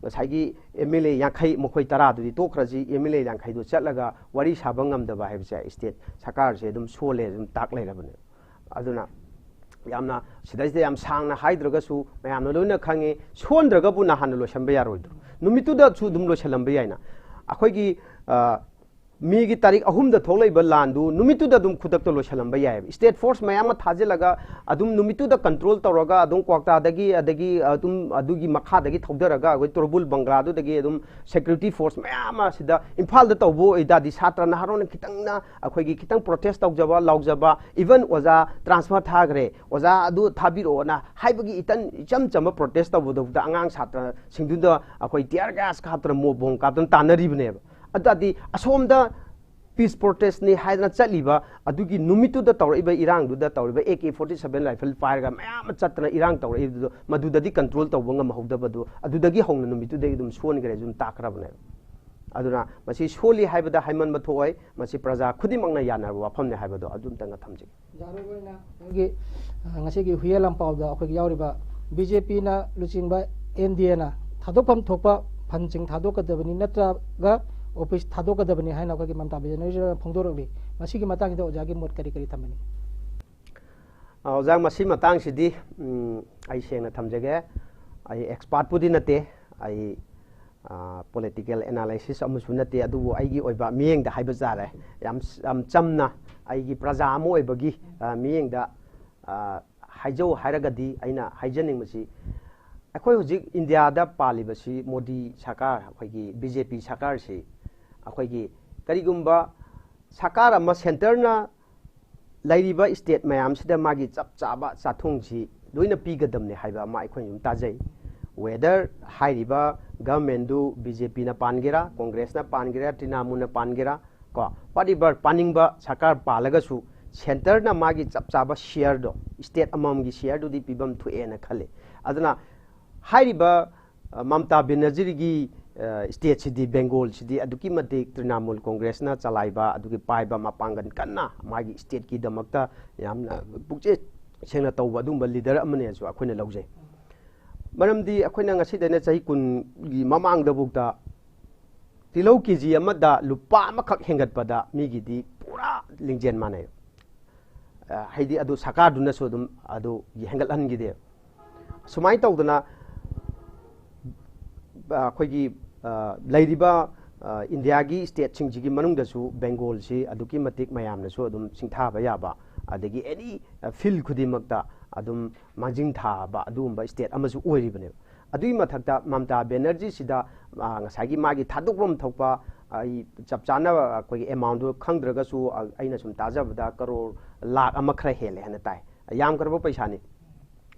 S2: ngasagi MLA yankhai mokhoi tara dudi tokraji MLA yankhai du chatlaga wari sabangam da ba haibase state sarkar se adum sole adum tak leirabane aduna yamna sidai yam sangna haidraga su mayamna loina khange sondraga bu na hanlo samba yaroidu numitu da su dum lo chalambe yaina akhoi gi मीगी तारीख अहुम थोलैब लांदू नुमितुदा दुम खुदक लो छलंबा याय state force मयाम थाजेलगा अदुम नुमितुदा control तौरगा अदुम क्वाक्टादगी अदगी अदुम अदुगी मखादगी थौदरगा अगोय तुरबुल बंगलादुदगी अदुम सिक्योरिटी फोर्स मयाम सिदा इम्फाल द तौबो इदादी सात्र नहारोन खितंगना अखोयगी खितंग प्रोटेस्ट तौजबा लाउजबा इवन ओजा ट्रांसफर थागरे ओजा अदु थाबिरोना हाइबगी इतन इचम चम प्रोटेस्ट तौबोदा अंगांग सात्र सिंगदुदा अखोय टियर गैस खात्र मोबों कादन तानरिबनेब अदादी असोमदा पीस प्रोटेस्ट ने हाइदना चलीबा अदुगी नुमितुदा तौरइबा इरांगदुदा तौरइबा AK47 राइफल फायरगा मयाम चतना इरांग तौरइबदु मदुददी कंट्रोल तौबंगा महौदबदु अदुदगी हौना नुमितुदगी दुम सोनगरे जुम ताकराबने अदुना मसी सोली हाइबदा हाइमन मथोय मसी प्रजा खुदिमंगना यानार वाफमने हाइबदो अदुम तंगा थमजि
S1: जारोगोना गे ngasiगी हुयेलाम पावदा अखोगी यावरिबा BJP ना लुचिंगबा NDA ना थादोफम थोपा फंचिंग थादोकदबनी नत्रागा ऑफिस थादोकदबनी हाइना अखोगी ममता बेनर्जी फोंदोरबी मसीगी मतांग दो ओजागी मोट करी करी थमनी
S2: ओजाग मसी मतांग सिदी आई सेंगना थमजगे आई expert पुदी नते I political analysis amusu nate adu aigi oiba mieng da haiba jare yam chamna aigi praja amo oibagi mieng da haijau hairagadi aina haijaning masi akhoi hujik India da palibasi Modi sarkar akhoi BJP sarkar si akhoi karigumba sarkar ama center na lairiba state mayam sida magi chap chaba chathung si loina pigadamne haiba ma akhoi yum tajai whether hairiba government du BJP na pangera Congress na pangera Trinamool na pangera ko paribar paningba sarkar palaga su center na magi chap chaba share do state amam gi share do di pibam thu e na khale aduna hairiba Mamta Banerjee gi state sidi Bengal sidi aduki matik Trinamool Congress na chalaiba aduki paiba mapangan kanna magi state ki damakta yamna bukje sengna tawba dumba leader amane su akhoi na laujai maramdi akhoi na ngasi dana chahi kun gi mamang da bukta tilau kg amada lupa makhak hengat pada migi di pura lingjen manai haidi adu sarkar duna so dum adu gi hengal han gi de sumai tawdana akhoi gi lairiba India gi state sing gi manung da su Bengal si aduki matik mayam na so dum singtha ba ya ba adagi any field khudimakta adum manjing tha ba adum ba state amasu oiribane adui mathakta Mamta Banerjee sida ngasagi magi thadukrom thokpa ai chapchana koi amount do khangdraga su aina sum tajabda crore lakh ama khra hele hana tai yam karbo paisa ni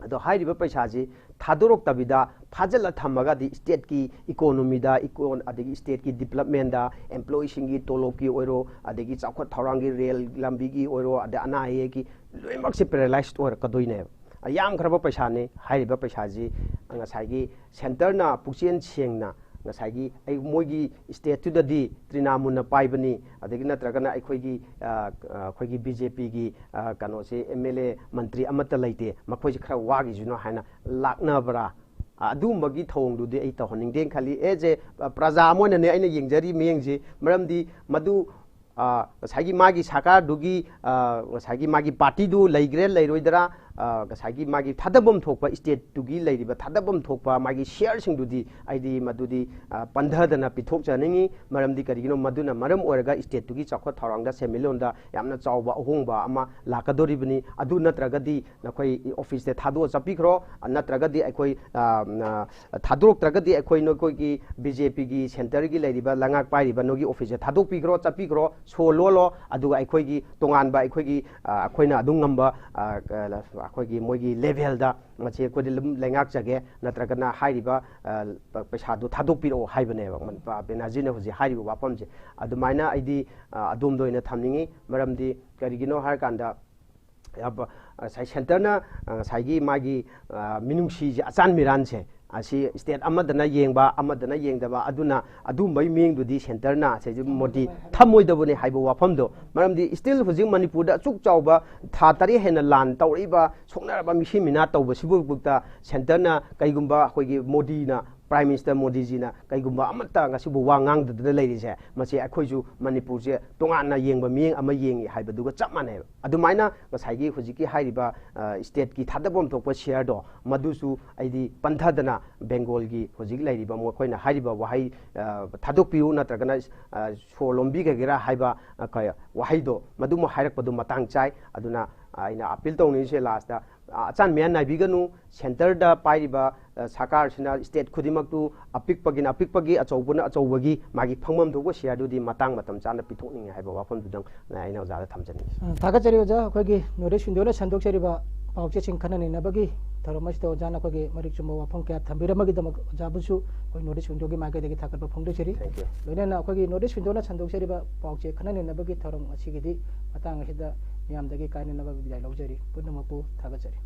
S2: ado hairiba paisa ji thadurok tabida phajala thamaga di state ki economy da adigi state ki development da employee singi tolop ki oiro adigi chakwa thorangi rail lambi ki oiro ada ana ye ki loimak se paralyzed or kadoine yam kharba paisa ne hairiba paisa ji angasai gi center na pukchen chengna ngasai ai moigi state tu dadi Trinamun na paibani adagi natragana akhoi BJP gi kano se MLA mantri amata laite makhoi khara wagi juno haina lakna bara adumagi thong du de ai ta honing den khali eje praja amone ne aina yengjari meyengji maramdi madu ngasai magi sakar dugi ngasai magi party du laigre lairoidara ngasai magi thadabam thokpa state tugi lairiba thadabam thokpa magi share sing dudi aidi madudi pandhadana pithok janingi maramdi karigino maduna maram oraga state tugi chakho thorangda semilonda yamna chawba ahongba ama lakadoribani adu natragadi nakhoi office te thado chapikhro natragadi akhoi thadok tragadi akhoi no koi ki BJP gi center gi lairiba langak pairiba nogi office thadok pikhro chapikhro so lolo adu akhoi gi tonganba akhoi gi akhoina adu ngamba akhoi moigi level da mache ko lengak jage natragana hairiba paisa du thadok piro haibane ba benaji ne hoji hairiba wapam je adumaina aidi adom doina thamningi maramdi karigino har kanda sai center na saigi magi minungsi je achan miran che asi state amadana yengba amadana yengdaba aduna adu mai meng dudi center na se modi thamoi dabone haibo wafam do maramdi still hujing manipur da chuk chawba tha tari hena lan tawriba soknaraba misi mina tawba sibu bukta center na kaigumba hoigi modi na Prime Minister Modi ji na kaigumba amata ngasibu wa ngang da leiri se mase akhoiju manipur je tongana yengba miyeng ama yengi haibaduga chapmane adumaina ngasai hujiki hairiba state ki thadabom tokpa share do madusu aidi panthadana Bengal gi hujik lairiba mo khoina hairiba wahai thadokpiu natragana solombi gera haiba kaya wahai do madumo hairakpadu matang chai aduna aina appeal tongni se last da achan mian naibiganu center da pairiba sakar sina state khudimaktu apikpagi achobuna achobagi magi phangmam thogo share dudi matang matam chana pithokning haiba wafam dudang aina ojada thamjani
S1: thagachari oja khogi nore sindona sandok chariba pauche chingkhanani nabagi tharomasito ojana khogi marik chumba wafam kya thambiramagi damak jabusu khoi nore sindogi magai degi thakatba phongdechari loinana khogi nore sindona sandok chariba pauche khanani nabagi tharom asigidi matang asida miyamdagi kainanaba bidai laujari punamapu thagachari